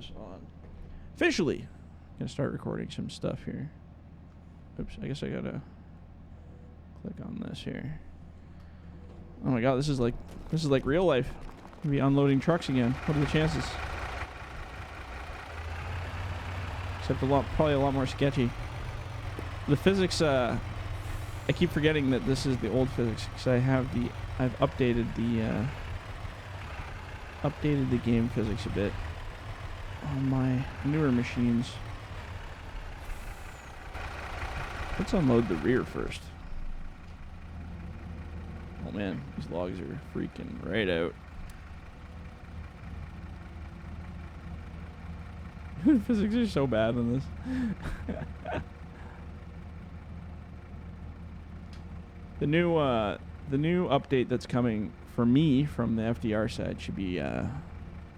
this on. Officially. Gonna start recording some stuff here. Oops, I guess I gotta click on this here. Oh my god, this is like real life. We'll be unloading trucks again. What are the chances? Except probably a lot more sketchy. The physics, I keep forgetting that this is the old physics because I've updated the game physics a bit on my newer machines. Let's unload the rear first. Oh man, these logs are freaking right out. The physics are so bad on this. The new update that's coming for me from the FDR side should be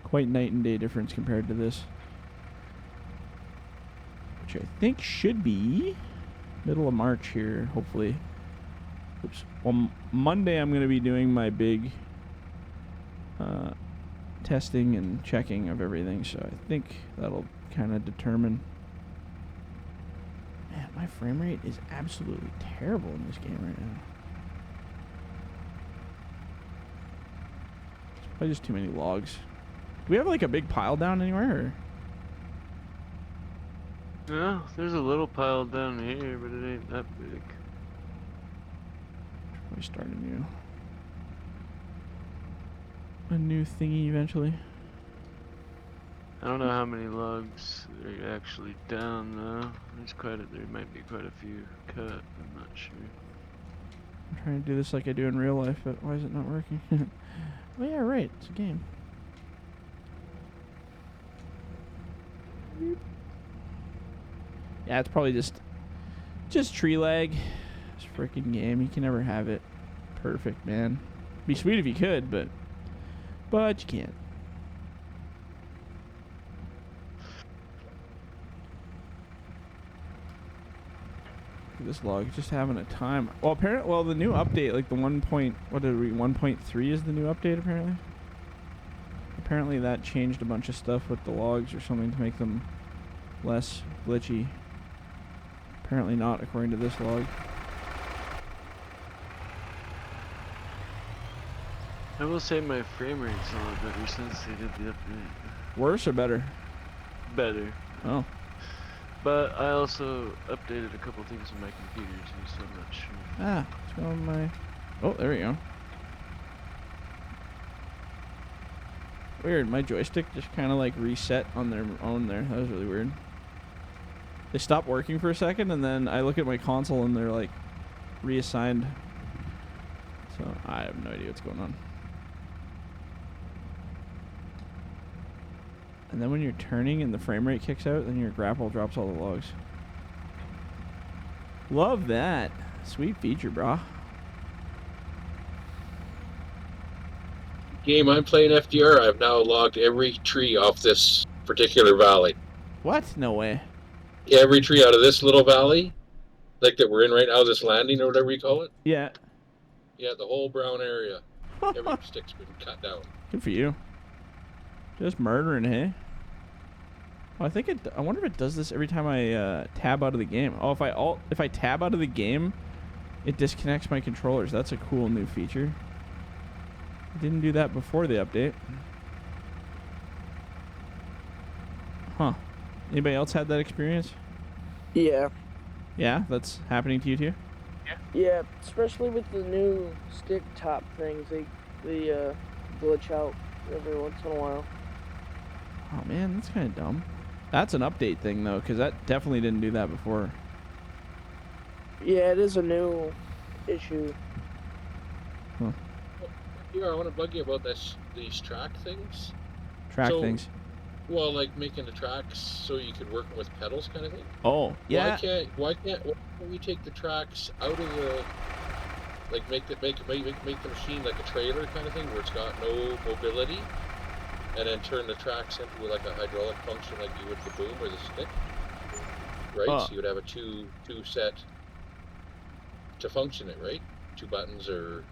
quite night and day difference compared to this, which I think should be middle of March here, hopefully. Oops. Well, Monday I'm going to be doing my big testing and checking of everything, so I think that'll kind of determine. Man, my frame rate is absolutely terrible in this game right now. It's probably just too many logs. Do we have like a big pile down anywhere? Or? Yeah, there's a little pile down here, but it ain't that big. Probably start a new thingy eventually. I don't know how many logs are actually down though. There might be quite a few cut. I'm not sure. I'm trying to do this like I do in real life, but why is it not working? Oh yeah, right. It's a game. Yeah, it's probably just tree lag. This freaking game, you can never have it perfect, man. Be sweet if you could, but you can't. This log is just having a time. Well, the new update, like the 1.3 is the new update apparently. Apparently that changed a bunch of stuff with the logs or something to make them less glitchy. Apparently not, according to this log. I will say my frame rate's a lot better since they did the update. Worse or better? Better. Oh. But I also updated a couple things on my computer too, so I'm not sure. Ah, it's on my... Oh, there we go. Weird, my joystick just kind of like reset on their own there. That was really weird. They stopped working for a second, and then I look at my console and they're like reassigned. So I have no idea what's going on. And then when you're turning and the frame rate kicks out, then your grapple drops all the logs. Love that. Sweet feature, brah. Game I'm playing FDR, I've now logged every tree off this particular valley. What? No way. Yeah, every tree out of this little valley, like that we're in right now, this landing or whatever you call it. Yeah. Yeah, the whole brown area. Every stick's been cut down. Good for you. Just murdering, hey? Oh, I wonder if it does this every time I tab out of the game. Oh, if I tab out of the game, it disconnects my controllers. That's a cool new feature. It didn't do that before the update. Huh. Anybody else had that experience? Yeah. Yeah, that's happening to you too? Yeah, especially with the new stick top things, they glitch out every once in a while. Oh man, that's kind of dumb. That's an update thing though, because that definitely didn't do that before. Yeah, it is a new issue. Huh. Yeah, I want to bug you about these track things. Things. Well, like making the tracks so you could work with pedals, kind of thing. Oh, yeah. Why can't we take the tracks out of the, like make the machine like a trailer kind of thing where it's got no mobility, and then turn the tracks into like a hydraulic function like you would the boom or the stick, right? So you would have a two set to function it, right? Two buttons or.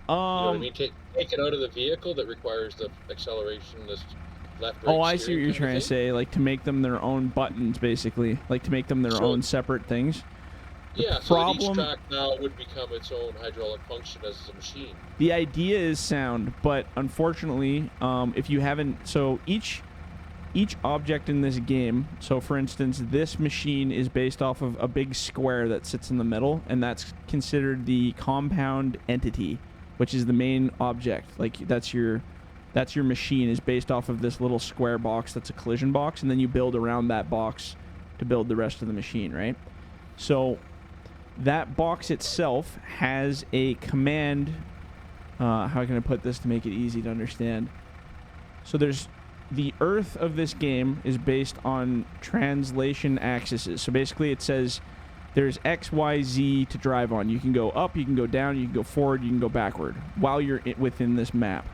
You know what I mean? Take it out of the vehicle that requires the acceleration, the left, right Oh, I see what steering you're kind of trying to thing. say. Like to make them their own buttons, basically. Like to make them their So- own separate things. The Yeah, so that each problem, track now would become its own hydraulic function as a machine. the idea is sound, but unfortunately, if you haven't, so each object in this game, so for instance, this machine is based off of a big square that sits in the middle, and that's considered the compound entity, which is the main object. Like that's your machine is based off of this little square box that's a collision box, and then you build around that box to build the rest of the machine, right? So that box itself has a command. How can I put this to make it easy to understand? So there's the earth of this game is based on translation axes. So basically it says there's X, Y, Z to drive on. You can go up, you can go down, you can go forward, you can go backward while you're within this map.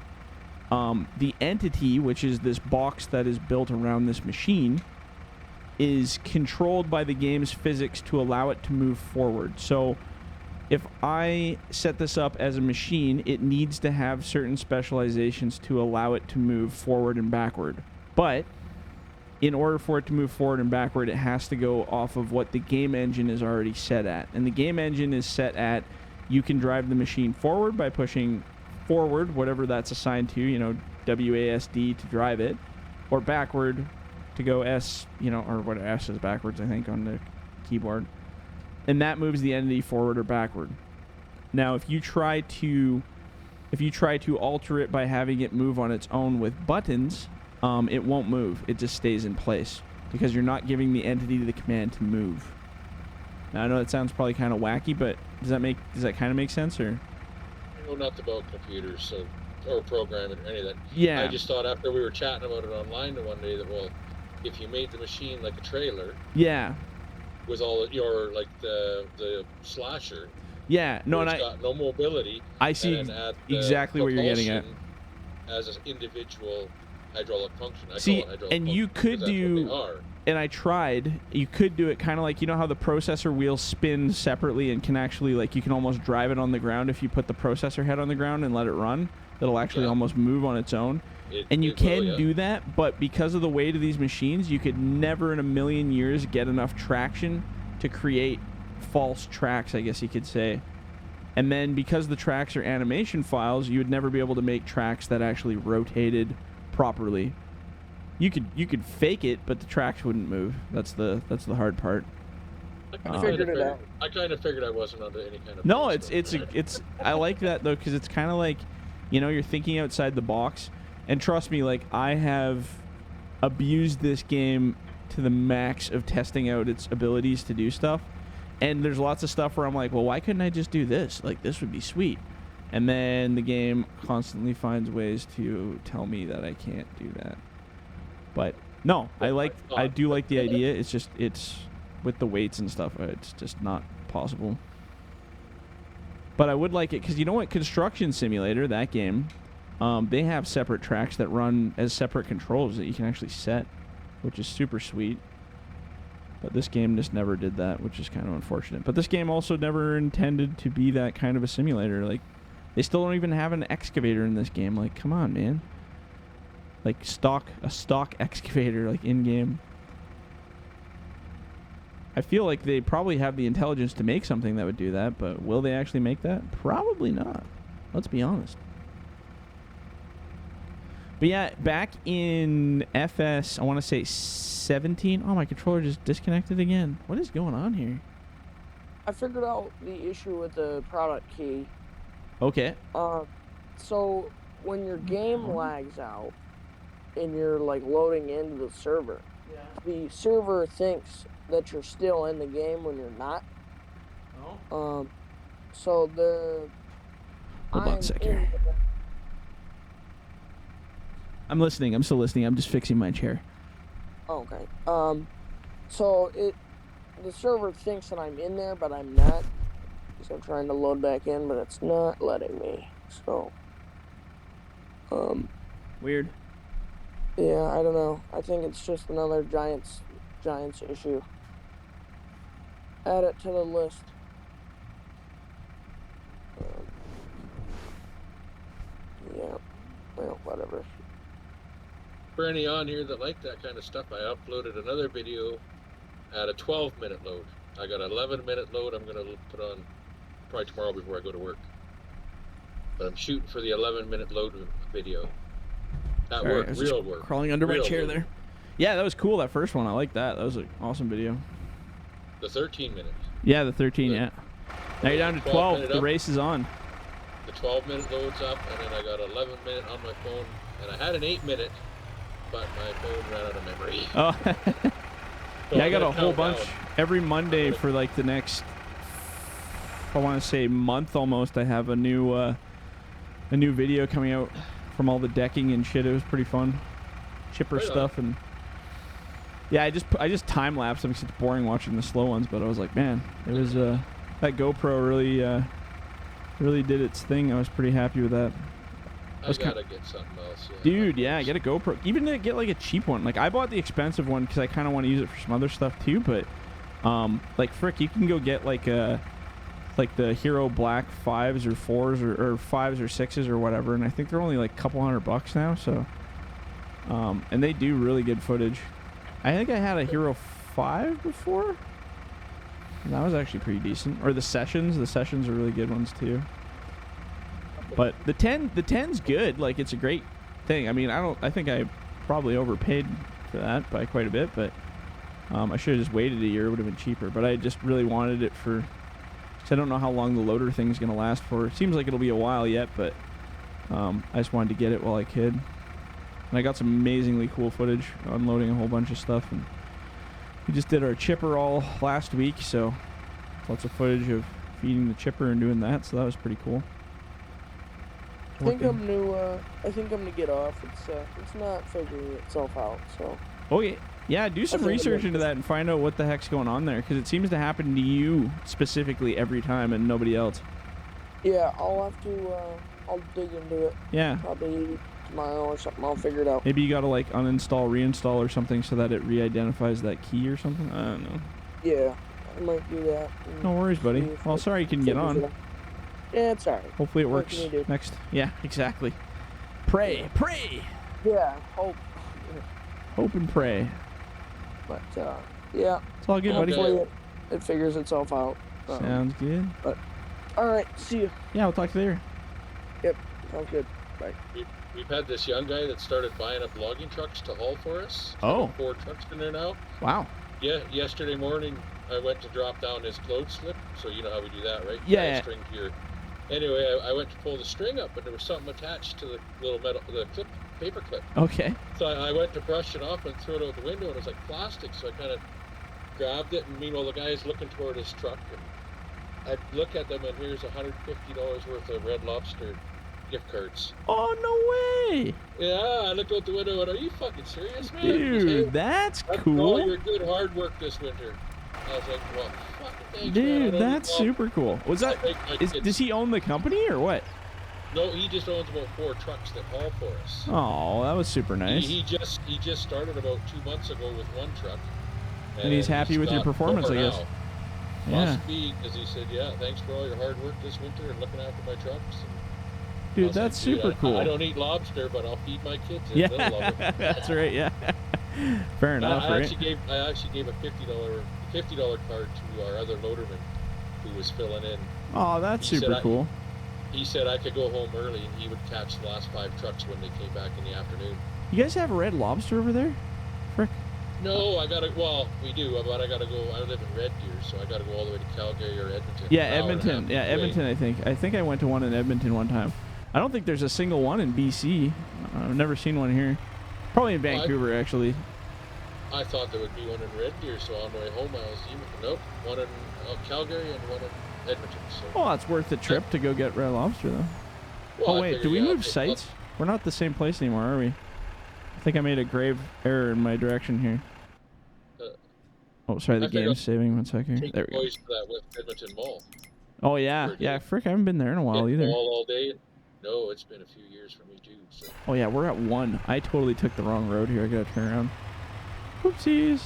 The entity, which is this box that is built around this machine, is controlled by the game's physics to allow it to move forward. So if I set this up as a machine, it needs to have certain specializations to allow it to move forward and backward. But in order for it to move forward and backward, it has to go off of what the game engine is already set at. And the game engine is set at, you can drive the machine forward by pushing forward, whatever that's assigned to, WASD to drive it, or backward to go S, or what S is backwards, I think, on the keyboard. And that moves the entity forward or backward. Now, if you try to alter it by having it move on its own with buttons, it won't move. It just stays in place because you're not giving the entity the command to move. Now, I know that sounds probably kind of wacky, but does that kind of make sense, or? I know nothing about computers, or programming or any of that. Yeah. I just thought after we were chatting about it online the one day that, well, if you made the machine like a trailer. Yeah. With all your, like, the slasher. Yeah. No, and it's got no mobility. I see and then add exactly what you're getting at. As an individual hydraulic function. I See, call it hydraulic and you function could because that's do, what they are. and I tried, you could do it kind of like, how the processor wheels spin separately and can actually, like, you can almost drive it on the ground if you put the processor head on the ground and let it run. It'll actually almost move on its own. And you can do that, but because of the weight of these machines, you could never in a million years get enough traction to create false tracks, I guess you could say. And then because the tracks are animation files, you would never be able to make tracks that actually rotated properly. You could fake it, but the tracks wouldn't move. That's the hard part. I kind of figured I wasn't under any kind of. No, it's I like that though, because it's kind of like, you're thinking outside the box. And trust me, like, I have abused this game to the max of testing out its abilities to do stuff. And there's lots of stuff where I'm like, well, why couldn't I just do this? Like, this would be sweet. And then the game constantly finds ways to tell me that I can't do that. But no, I do like the idea. It's just, it's with the weights and stuff, it's just not possible. But I would like it, because you know what? Construction Simulator, that game, they have separate tracks that run as separate controls that you can actually set, which is super sweet. But this game just never did that, which is kind of unfortunate. But this game also never intended to be that kind of a simulator. Like, they still don't even have an excavator in this game. Like, come on, man. Like, a stock excavator, like, in-game. I feel like they probably have the intelligence to make something that would do that, but will they actually make that? Probably not. Let's be honest. But yeah, back in FS, I want to say 17. Oh, my controller just disconnected again. What is going on here? I figured out the issue with the product key. Okay. So when your game lags out and you're like loading into the server, the server thinks that you're still in the game when you're not. Oh. So the. Hold on a sec here. I'm listening. I'm still listening. I'm just fixing my chair. Okay. So the server thinks that I'm in there, but I'm not. So I'm trying to load back in, but it's not letting me. So. Weird. Yeah, I don't know. I think it's just another Giants issue. Add it to the list. Yeah. Well, whatever. For any on here that like that kind of stuff, I uploaded another video at a 12-minute load. I got an 11-minute load I'm going to put on probably tomorrow before I go to work. But I'm shooting for the 11-minute load video. That Sorry, I work, was real just work. crawling under my real chair work. there. Yeah, that was cool. That first one, I like that. That was an awesome video. The 13-minute. Yeah, the 13. Yeah. Now you're down to 12. The up. race is on. The 12-minute loads up, and then I got 11-minute on my phone, and I had an 8-minute, but my phone ran out of memory. Oh. So Yeah, I I'm got a gonna whole count bunch down. every Monday for like the next, I want to say month almost. I have a new video coming out from all the decking and shit. It was pretty fun, chipper Right on. stuff, and yeah, I just time lapsed them because it's boring watching the slow ones. But I was like, man, it was that GoPro really did its thing. I was pretty happy with that. I gotta get something else. Yeah. Dude, yeah, get a GoPro. Even to get like a cheap one. Like I bought the expensive one because I kind of want to use it for some other stuff too. But like frick, you can go get like the Hero Black 5s or 4s or 5s or 6s or whatever, and I think they're only like a couple $100 now. So, and they do really good footage. I think I had a Hero 5 before, and that was actually pretty decent. Or the Sessions are really good ones too. But the 10's good. Like it's a great thing. I mean, I think I probably overpaid for that by quite a bit, but I should have just waited a year. It would have been cheaper. But I just really wanted it for, because I don't know how long the loader thing's gonna last for. It seems like it'll be a while yet, but I just wanted to get it while I could. And I got some amazingly cool footage unloading a whole bunch of stuff, and we just did our chipper all last week, so lots of footage of feeding the chipper and doing that. So that was pretty cool. I think I'm gonna get off. It's not figuring itself out. So. Okay. Yeah, do some think research I'm- into that and find out what the heck's going on there, because it seems to happen to you specifically every time and nobody else. Yeah, I'll have to. I'll dig into it. Yeah. Probably tomorrow or something. I'll figure it out. Maybe you gotta like uninstall, reinstall or something so that it re-identifies that key or something. I don't know. Yeah, I might do that. and No worries, buddy. see if Well, it sorry you can get figures it on. out. Yeah, it's alright. Hopefully it What works can you do? next. Yeah, exactly. Pray. Yeah, hope. Hope and pray. But yeah, It's all good, buddy. Okay. hopefully it figures itself out. Sounds good. All right, see you. Yeah, we'll talk to you later. Sounds good. We've had this young guy that started buying up logging trucks to haul for us. Oh. 4 trucks in there now. Wow. Yeah, yesterday morning I went to drop down his load slip, so you know how we do that, right? Yeah, Tie a yeah. String to your... Anyway, I went to pull the string up, and there was something attached to the little paper clip. Okay. So I went to brush it off and throw it out the window, and it was like plastic. So I kind of grabbed it, and meanwhile the guy's looking toward his truck, and I look at them, and here's $150 worth of Red Lobster gift cards. Oh, no way. Yeah, I looked out the window and went, are you fucking serious, man? Dude, that's That's for all cool. your good hard work this winter. I was like, well, fucking thanks, man. I Dude, don't that's even know. super cool. Was that... I think my kids- Does he own the company or what? No, he just owns about 4 trucks that haul for us. Oh, that was super nice. He just started about 2 months ago with 1 truck. And he's happy with your got performance, more I guess. now. Yeah. Must be, because he said, yeah, thanks for all your hard work this winter and looking after my trucks. And I Dude, was that's like, dude, super cool. I don't eat lobster, but I'll feed my kids. And Yeah, they'll love it. that's right. Yeah, fair enough, I right? actually gave a $50 card to our other loaderman who was filling in. Oh, that's He said super cool. He said I could go home early and he would catch the last 5 trucks when they came back in the afternoon. You guys have Red Lobster over there? Frick. No, we do, but I gotta go. I live in Red Deer, so I gotta go all the way to Calgary or Edmonton. Yeah, An hour and a Edmonton. half Yeah, away. Edmonton. I think I went to one in Edmonton one time. I don't think there's a single one in BC. I've never seen one here. Probably in Vancouver, actually. I thought there would be one in Red Deer, so on the way home I was nope, one in Calgary and one in Edmonton. So. Well, it's worth the trip to go get Red Lobster, though. Well, Oh I wait, figured, do we yeah, move but- sites? We're not the same place anymore, are we? I think I made a grave error in my direction here. Oh, sorry, the I figured game's saving. 1 second. Take There the we go. boys to that West Edmonton Mall. Oh yeah, Pretty yeah. good. Frick, I haven't been there in a while Hit the either. mall all day. No, it's been a few years for me too. So. Oh yeah, we're at 1. I totally took the wrong road here. I gotta turn around. Whoopsies.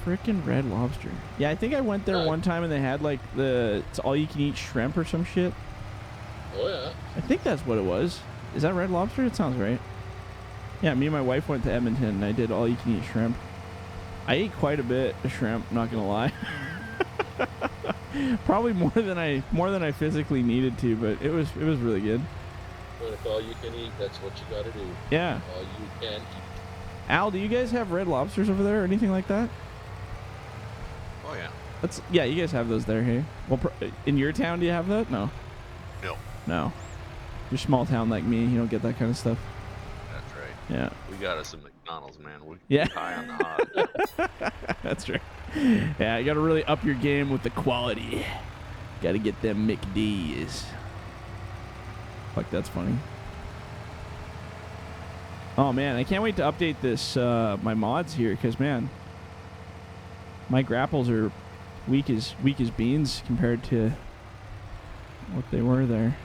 Frickin' Red Lobster. Yeah, I think I went there one time and they had like it's all-you-can-eat shrimp or some shit. Oh yeah. I think that's what it was. Is that Red Lobster? It sounds right. Yeah, me and my wife went to Edmonton and I did all you can eat shrimp. I ate quite a bit of shrimp, not gonna lie. Probably more than I physically needed to, but it was really good. But if all you can eat, that's what you gotta do. Yeah. All you can eat. Al, do you guys have red lobsters over there or anything like that? Oh yeah. Yeah, you guys have those there, hey? Well, in your town, do you have that? No. No. No. You're small town like me. You don't get that kind of stuff. That's right. Yeah. We got us some McDonald's, man. We Yeah. high on the hot. That's right. Yeah, you got to really up your game with the quality. Got to get them McD's. Fuck, that's funny. Oh man, I can't wait to update this my mods here, because man, my grapples are weak as beans compared to what they were there.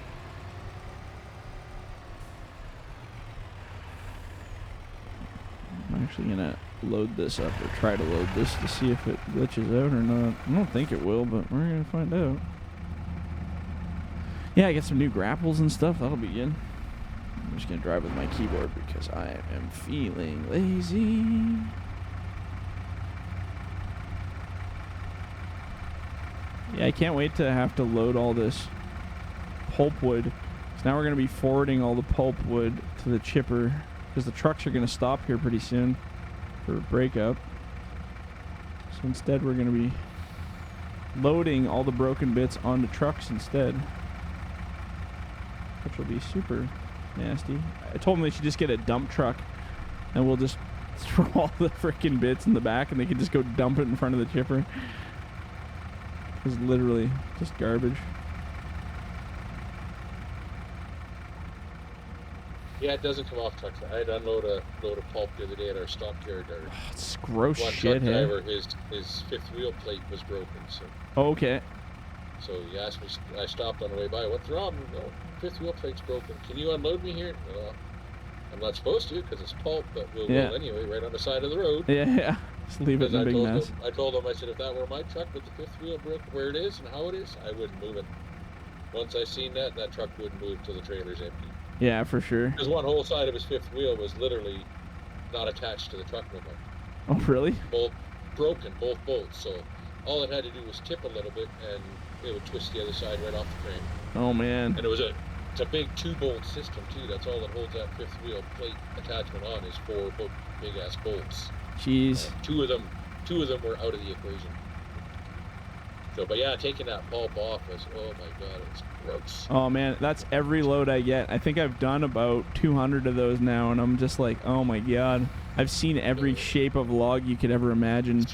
I'm actually gonna load this up, or try to load this to see if it glitches out or not. I don't think it will, but we're gonna find out. Yeah, I got some new grapples and stuff. That'll be good. I'm just gonna drive with my keyboard because I am feeling lazy. Yeah, I can't wait to have to load all this pulp wood. So now we're gonna be forwarding all the pulp wood to the chipper because the trucks are gonna stop here pretty soon for a breakup. So instead we're gonna be loading all the broken bits onto trucks instead, which will be super nasty. I told them they should just get a dump truck and we'll just throw all the freaking bits in the back and they can just go dump it in front of the chipper. It's literally just garbage. Yeah, it doesn't come off trucks. I had to unload a load of pulp the other day at our stockyard. It's gross One shit, truck hey? driver, his fifth wheel plate was broken. So Okay. he asked me. I stopped on the way by. What's wrong? No, fifth wheel plate's broken. Can you unload me here? I'm not supposed to because it's pulp, but we'll go anyway, right on the side of the road. Yeah. Just leave it in a big mess. I told him, I said, if that were my truck with the fifth wheel broke where it is and how it is, I wouldn't move it. Once I seen that truck wouldn't move till the trailer's empty. Yeah, for sure. Because one whole side of his fifth wheel was literally not attached to the truck no more. Oh, really? Both broken, both bolts. So all it had to do was tip a little bit, and it would twist the other side right off the frame. Oh man. And it's a big 2-bolt system too. That's all that holds that fifth wheel plate attachment on is 4 big ass bolts. Jeez. Two of them were out of the equation. So, but yeah, taking that pulp off was, oh my god, it's gross. Oh man, that's every load I get. I think I've done about 200 of those now, and I'm just like, oh my god. I've seen every shape of log you could ever imagine.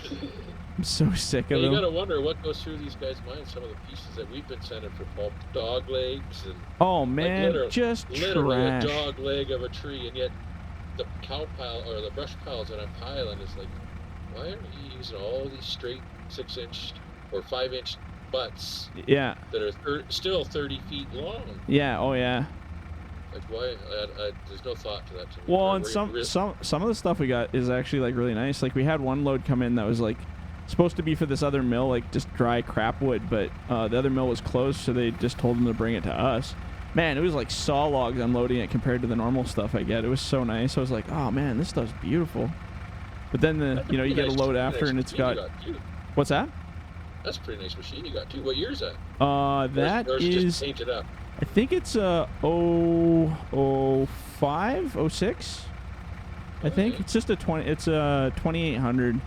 I'm so sick of You them. gotta wonder what goes through these guys' minds. Some of the pieces that we've been sending for pulp, dog legs, and oh man, like just literally trash. a dog leg of a tree, and yet the cow pile or the brush piles that I'm piling is like, why aren't you using all these straight 6-inch or 5-inch butts? Yeah. That are still 30 feet long. Yeah. Oh yeah. Like why? There's no thought to that. To me. Well, and some of the stuff we got is actually like really nice. Like we had one load come in that was like supposed to be for this other mill, like just dry crap wood, but the other mill was closed, so they just told them to bring it to us. Man, it was like saw logs unloading it compared to the normal stuff I get. It was so nice. I was like, oh man, this stuff's beautiful. But then you get a load after and it's got what's that? That's a pretty nice machine you got too. What year is that? That or is just painted up. I think it's 05, 06. I think it's just a 2800.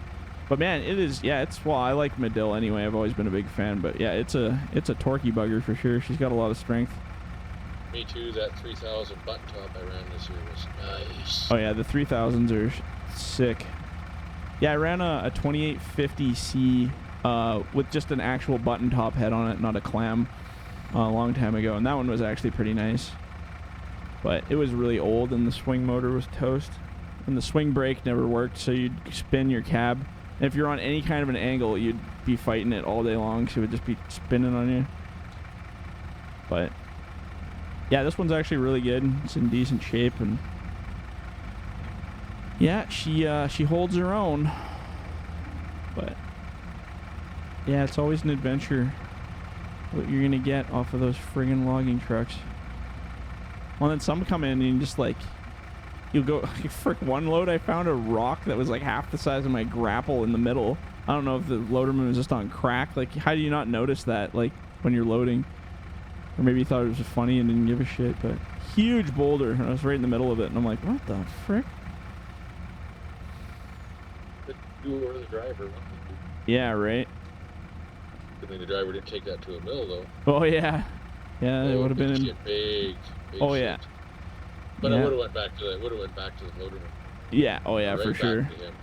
But man, it is, yeah, I like Medill anyway. I've always been a big fan, but yeah, it's a torquey bugger for sure. She's got a lot of strength. Me too. That 3000 button top I ran this year was nice. Oh yeah, the 3000s are sick. Yeah, I ran a 2850C with just an actual button top head on it, not a clam, a long time ago, and that one was actually pretty nice. But it was really old, and the swing motor was toast, and the swing brake never worked, so you'd spin your cab. And if you're on any kind of an angle, you'd be fighting it all day long, so it would just be spinning on you. But yeah, this one's actually really good. It's in decent shape, and yeah, she holds her own. But yeah, it's always an adventure what you're gonna get off of those friggin' logging trucks. Well, then some come in and just like, you'll go frick one load. I found a rock that was like half the size of my grapple in the middle. I don't know if the loaderman was just on crack. Like, how do you not notice that? Like when you're loading, or maybe you thought it was just funny and didn't give a shit. But huge boulder, and I was right in the middle of it, and I'm like, what the frick? You were the driver. Yeah, right. I mean, the driver didn't take that to a mill though. Oh yeah, yeah, it would have been in. Big Oh shit. yeah. But Yeah. I would have went back to that. Would have went back to the loaderman. Yeah. Oh yeah, Right for back sure. to him.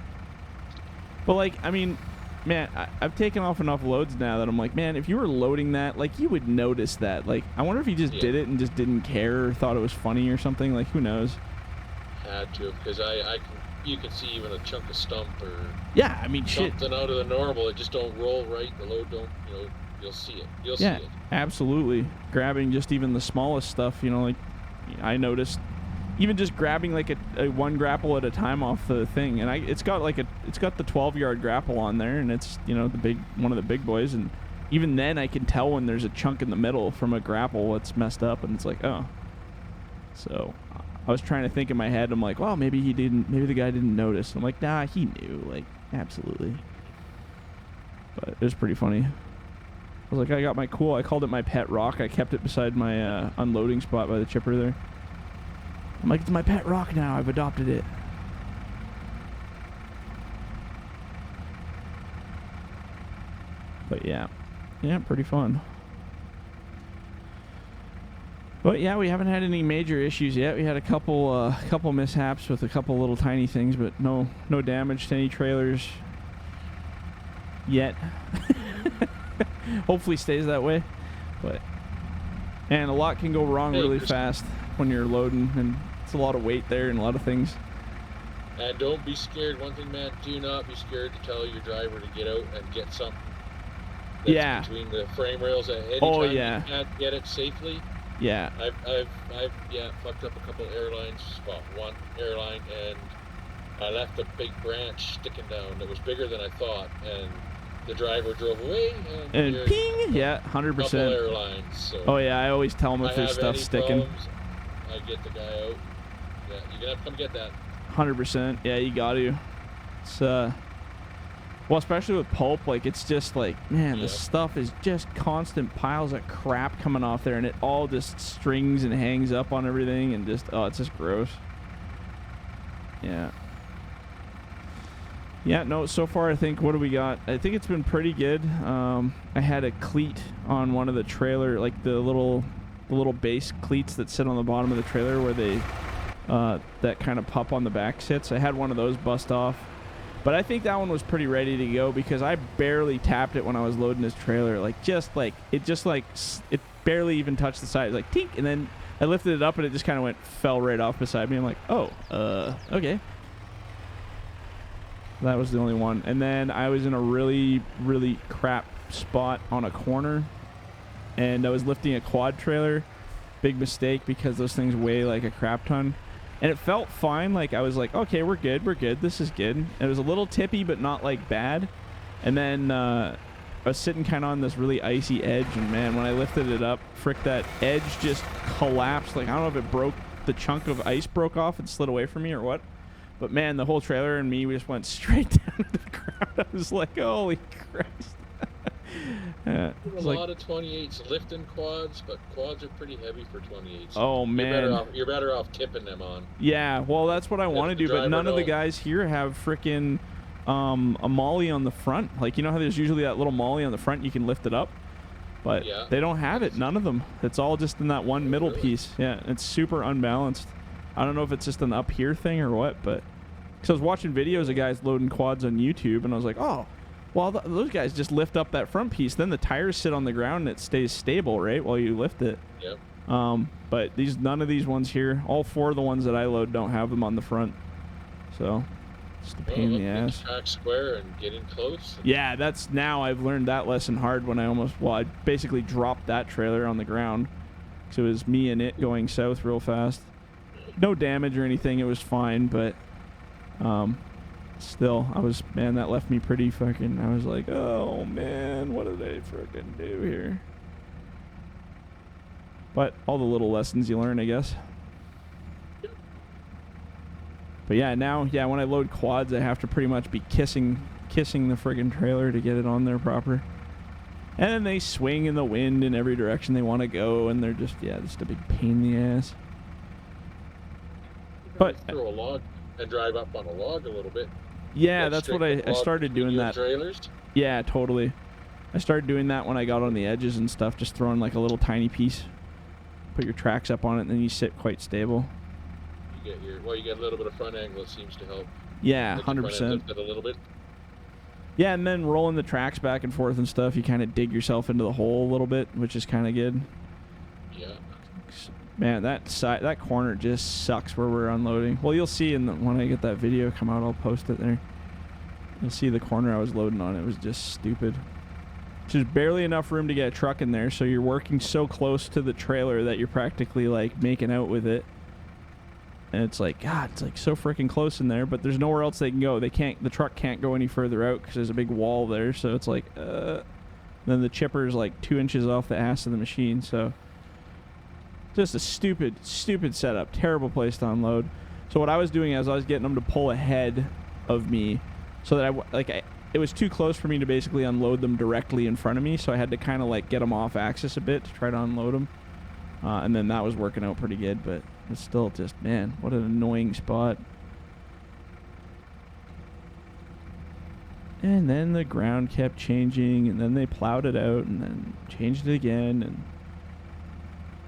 But like, I mean, man, I've taken off enough loads now that I'm like, man, if you were loading that, like, you would notice that. Like, I wonder if he just did it and just didn't care or thought it was funny or something. Like, who knows? Had to, because you can see even a chunk of stump or Yeah, I mean, shit. something out of the normal. It just don't roll right. The load don't, you'll see it. You'll Yeah, see it. absolutely. Grabbing just even the smallest stuff, like, I noticed even just grabbing like a one grapple at a time off the thing, and it's got the 12-yard grapple on there, and it's one of the big boys, and even then I can tell when there's a chunk in the middle from a grapple that's messed up, and it's like, oh. So I was trying to think in my head, I'm like, well, maybe the guy didn't notice. I'm like, nah, he knew, like, absolutely. But it was pretty funny. I was like, I called it my pet rock. I kept it beside my unloading spot by the chipper there. I'm like, it's my pet rock now. I've adopted it. But yeah, pretty fun. But yeah, we haven't had any major issues yet. We had a couple mishaps with a couple little tiny things, but no damage to any trailers yet. Hopefully stays that way. But and a lot can go wrong really fast when you're loading, and it's a lot of weight there and a lot of things. And don't be scared. One thing, man, do not be scared to tell your driver to get out and get something that's between the frame rails. Anytime you can't get it safely. Yeah. I've fucked up a couple airlines. Well, one airline, and I left a big branch sticking down that was bigger than I thought, and the driver drove away, and ping! Yeah, 100%. Couple airlines. So oh yeah, I always tell them if there's stuff sticking. Problems, I get the guy out. Yeah, you're gonna have to come get that. 100%. Yeah, you got to. It's well, especially with pulp, like, it's just like, man, this stuff is just constant piles of crap coming off there, and it all just strings and hangs up on everything, and just it's just gross. Yeah. Yeah, no, so far I think, what do we got? I think it's been pretty good. I had a cleat on one of the trailer, like the little base cleats that sit on the bottom of the trailer where they, that kind of pup on the back sits. I had one of those bust off. But I think that one was pretty ready to go because I barely tapped it when I was loading this trailer. It barely even touched the side. Like, tink, and then I lifted it up and it just kind of fell right off beside me. I'm like, oh, okay. That was the only one. And then I was in a really, really crap spot on a corner, and I was lifting a quad trailer. Big mistake because those things weigh like a crap ton. And it felt fine. Like, I was like, okay, we're good. This is good. And it was a little tippy, but not like bad. And then I was sitting kind of on this really icy edge, and man, when I lifted it up, frick, that edge just collapsed. Like, I don't know if it broke, the chunk of ice broke off and slid away from me or what. But man, the whole trailer and me, we just went straight down to the ground. I was like, holy Christ. A lot of 28s lifting quads, but quads are pretty heavy for 28s. Oh man, you're better off tipping them on. Yeah, well, that's what I want to do, but none of the guys here have frickin' a molly on the front. Like, you know how there's usually that little molly on the front, you can lift it up, but they don't have it. None of them. It's all just in that one middle piece. Yeah, it's super unbalanced. I don't know if it's just an up here thing or what, but because I was watching videos of guys loading quads on YouTube, and I was like, oh. Well, those guys just lift up that front piece. Then the tires sit on the ground and it stays stable, right, while you lift it. Yep. But none of these ones here, all four of the ones that I load don't have them on the front. So, it's a pain in the ass. Track square and get in close. Yeah, now I've learned that lesson hard when I basically dropped that trailer on the ground. So it was me and it going south real fast. No damage or anything. It was fine, but still, that left me pretty fucking, I was like, oh man, what did I freaking do here? But all the little lessons you learn, I guess. But yeah, now, yeah, when I load quads, I have to pretty much be kissing the friggin' trailer to get it on there proper. And then they swing in the wind in every direction they want to go, and they're just, yeah, just a big pain in the ass. But throw a log and drive up on a log a little bit. yeah, Like that's what straighten the I log started between doing you that. and trailers. Yeah, totally. I started doing that when I got on the edges and stuff, just throwing like a little tiny piece. Put your tracks up on it, and then you sit quite stable. You get a little bit of front angle. It seems to help. Yeah, Let your front end 100%. lift it a little bit. Yeah, and then rolling the tracks back and forth and stuff, you kind of dig yourself into the hole a little bit, which is kind of good. Yeah. Man, that corner just sucks where we're unloading. Well, you'll see when I get that video come out, I'll post it there. You'll see the corner I was loading on. It was just stupid. Just barely enough room to get a truck in there, so you're working so close to the trailer that you're practically like making out with it. And it's like, God, it's like so freaking close in there, but there's nowhere else they can go. The truck can't go any further out because there's a big wall there. So it's like, then the chipper's like 2 inches off the ass of the machine. So just a stupid setup. Terrible place to unload. So what I was doing is I was getting them to pull ahead of me so that it was too close for me to basically unload them directly in front of me. So I had to kind of like get them off axis a bit to try to unload them. And then that was working out pretty good, but it's still just, man, what an annoying spot. And then the ground kept changing, and then they plowed it out, and then changed it again,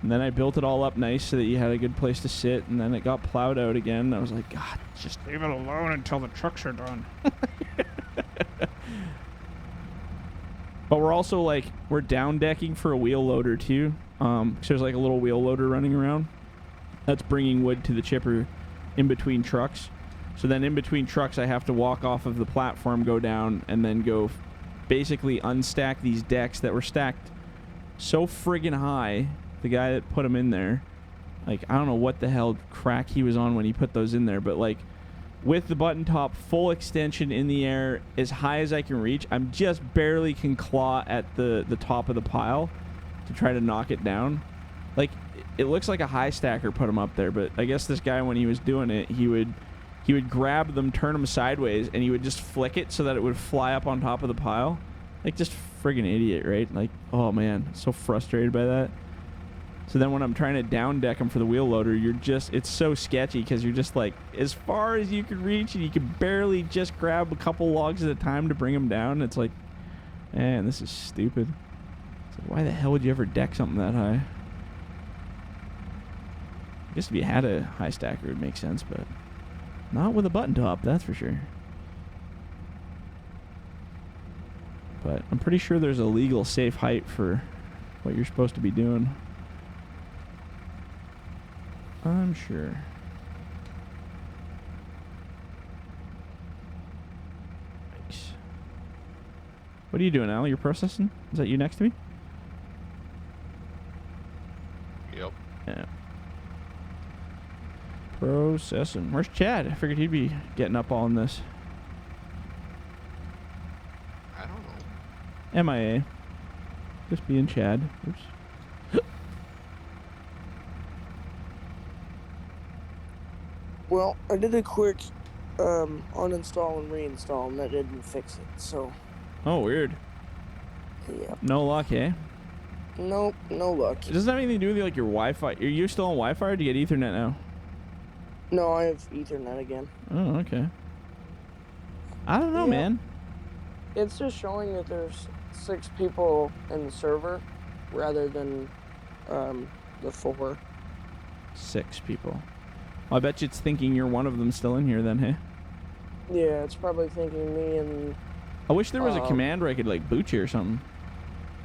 and then I built it all up nice so that you had a good place to sit, and then it got plowed out again. I was like, God, just leave it alone until the trucks are done. But we're also like, we're down decking for a wheel loader too. So there's like a little wheel loader running around that's bringing wood to the chipper in between trucks. So then in between trucks, I have to walk off of the platform, go down, and then go basically unstack these decks that were stacked so friggin' high. The guy that put them in there, like, I don't know what the hell crack he was on when he put those in there, but like, with the button top full extension in the air as high as I can reach, I'm just barely can claw at the top of the pile to try to knock it down. Like, it looks like a high stacker put them up there, but I guess this guy, when he was doing it, he would grab them, turn them sideways, and he would just flick it so that it would fly up on top of the pile. Like, just friggin' idiot, right? Like, oh man, so frustrated by that. So then when I'm trying to down deck them for the wheel loader, it's so sketchy because you're just like as far as you can reach, and you can barely just grab a couple logs at a time to bring them down. It's like, man, this is stupid. It's like, why the hell would you ever deck something that high? I guess if you had a high stacker, it would make sense, but not with a button top, that's for sure. But I'm pretty sure there's a legal safe height for what you're supposed to be doing. I'm sure. Thanks. What are you doing, Al? You're processing? Is that you next to me? Yep. Yeah. Processing. Where's Chad? I figured he'd be getting up on this. I don't know. MIA. Just being Chad. Oops. Well, I did a quick uninstall and reinstall, and that didn't fix it, so... Oh, weird. Yeah. No luck, eh? Nope, no luck. It doesn't have anything to do with like your Wi-Fi. Are you still on Wi-Fi, or do you get Ethernet now? No, I have Ethernet again. Oh, okay. I don't know, Yeah. man. It's just showing that there's 6 people in the server, rather than the 4. 6 people. Well, I bet you it's thinking you're one of them still in here then, hey? Yeah, it's probably thinking me and... I wish there was a command where I could like boot you or something.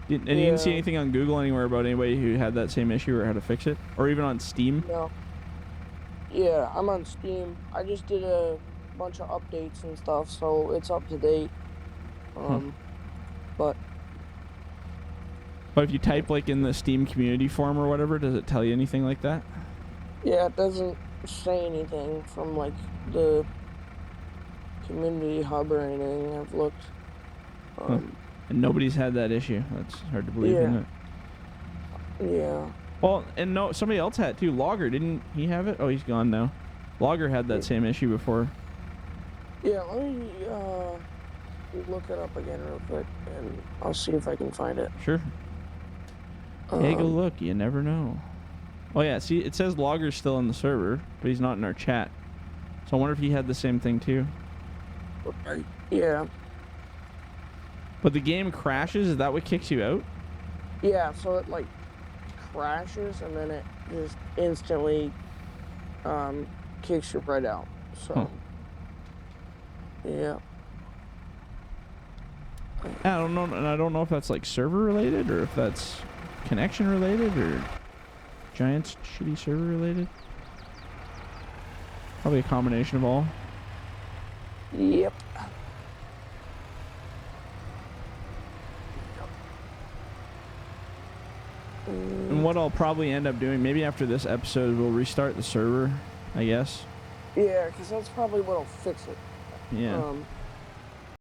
You didn't see anything on Google anywhere about anybody who had that same issue or how to fix it? Or even on Steam? No. Yeah, I'm on Steam. I just did a bunch of updates and stuff, so it's up to date. But if you type like in the Steam community forum or whatever, does it tell you anything like that? yeah, it doesn't say anything from like the community hub or anything. I've looked. And nobody's had that issue. That's hard to believe, isn't it? Yeah. Well, and no, somebody else had it too. Logger, didn't he have it? Oh, he's gone now. Logger had that same issue before. Yeah, let me look it up again real quick, and I'll see if I can find it. Sure. Take a look. You never know. Oh yeah, see, it says Logger's still in the server, but he's not in our chat. So I wonder if he had the same thing too. Yeah. But the game crashes. Is that what kicks you out? Yeah, so it like crashes and then it just instantly kicks you right out. So yeah. I don't know, and I don't know if that's like server related or if that's connection related or Giants shitty server related. Probably a combination of all. Yep. And what I'll probably end up doing, maybe after this episode, we'll restart the server, I guess. Yeah, because that's probably what'll fix it. Yeah.